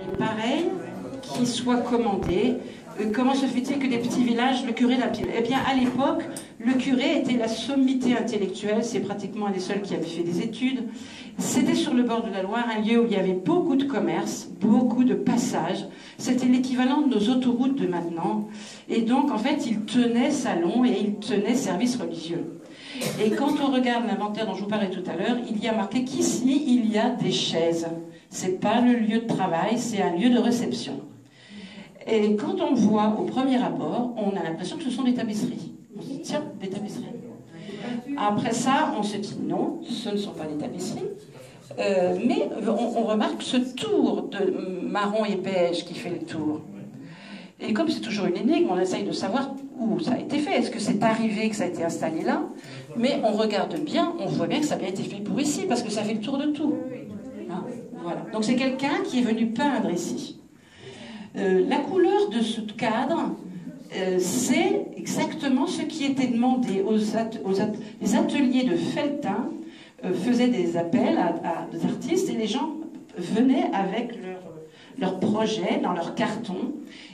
Et pareil, qu'il soit commandé. Comment se fait-il que des petits villages, le curé la pile? Eh bien, à l'époque, le curé était la sommité intellectuelle, c'est pratiquement un des seuls qui avait fait des études. C'était sur le bord de la Loire, un lieu où il y avait beaucoup de commerce, beaucoup de passages. C'était l'équivalent de nos autoroutes de maintenant. Et donc, en fait, il tenait salon et il tenait service religieux. Et quand on regarde l'inventaire dont je vous parlais tout à l'heure, il y a marqué qu'ici, il y a des chaises. C'est pas le lieu de travail, c'est un lieu de réception. Et quand on le voit au premier abord, on a l'impression que ce sont des tapisseries. On se dit, tiens, des tapisseries. Après ça, on se dit, non, ce ne sont pas des tapisseries. Mais on remarque ce tour de marron et beige qui fait le tour. Et comme c'est toujours une énigme, on essaye de savoir où ça a été fait. Est-ce que c'est arrivé, que ça a été installé là? Mais on regarde bien, on voit bien que ça a bien été fait pour ici, parce que ça fait le tour de tout. Hein, voilà. Donc c'est quelqu'un qui est venu peindre ici. La couleur de ce cadre, c'est exactement ce qui était demandé les ateliers de Felletin faisaient des appels à des artistes et les gens venaient avec leur projet dans leur carton.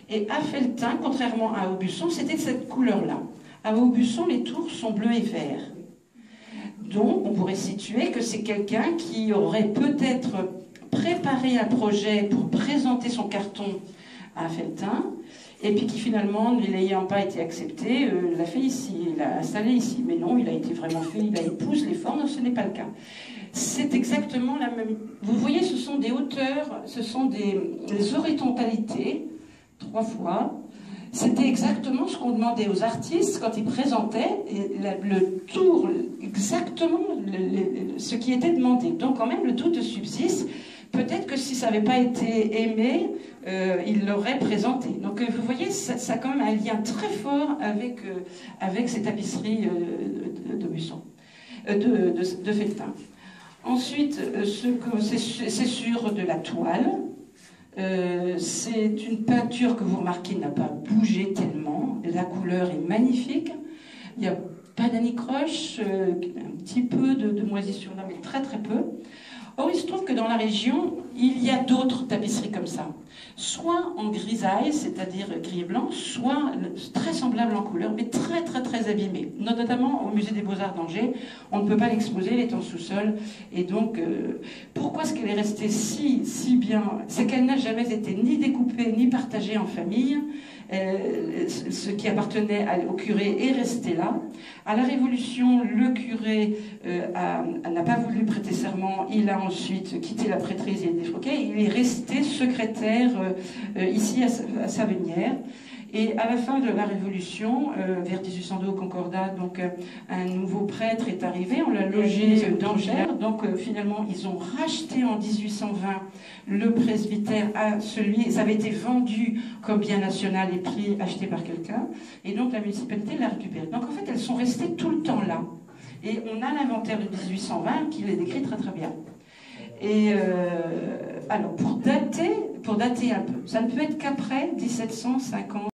Et à Felletin, contrairement à Aubusson, c'était de cette couleur-là. À Aubusson, les tours sont bleus et verts. Donc, on pourrait situer que c'est quelqu'un qui aurait peut-être préparé un projet pour présenter son carton à Felletin, et puis qui finalement, ne l'ayant pas été accepté, l'a fait ici, l'a installé ici. Mais non, il a été vraiment fait, il épouse les formes, ce n'est pas le cas. C'est exactement la même... Vous voyez, ce sont des hauteurs, ce sont des horizontalités, 3 fois. C'était exactement ce qu'on demandait aux artistes quand ils présentaient le tour, exactement ce qui était demandé. Donc quand même, le doute subsiste. Peut-être que si ça n'avait pas été aimé, il l'aurait présenté. Donc vous voyez, ça a quand même un lien très fort avec ces tapisseries de Felletin. Ensuite, c'est sur de la toile. C'est une peinture que vous remarquez n'a pas bougé tellement. La couleur est magnifique. Il n'y a pas d'anicroche, un petit peu de moisissure là, mais très très peu. Or, il se trouve que dans la région, il y a d'autres tapisseries comme ça. Soit en grisaille, c'est-à-dire gris et blanc, soit très semblables en couleur, mais très très très abîmées. Notamment au musée des Beaux-Arts d'Angers, on ne peut pas l'exposer, elle est en sous-sol. Et donc, pourquoi est-ce qu'elle est restée si bien? C'est qu'elle n'a jamais été ni découpée, ni partagée en famille. Ce qui appartenait au curé est resté là. À la Révolution, le curé n'a pas voulu prêter serment. Il a ensuite quitté la prêtrise et défroqué. Il est resté secrétaire ici à Savenière. Et à la fin de la Révolution, vers 1802 au Concordat, donc un nouveau prêtre est arrivé, on l'a logé d'Angers. Donc finalement, ils ont racheté en 1820 le presbytère à celui, ça avait été vendu comme bien national et pris, acheté par quelqu'un. Et donc la municipalité l'a récupéré. Donc en fait, elles sont restées tout le temps là. Et on a l'inventaire de 1820 qui les décrit très très bien. Et alors, pour dater un peu, ça ne peut être qu'après 1750.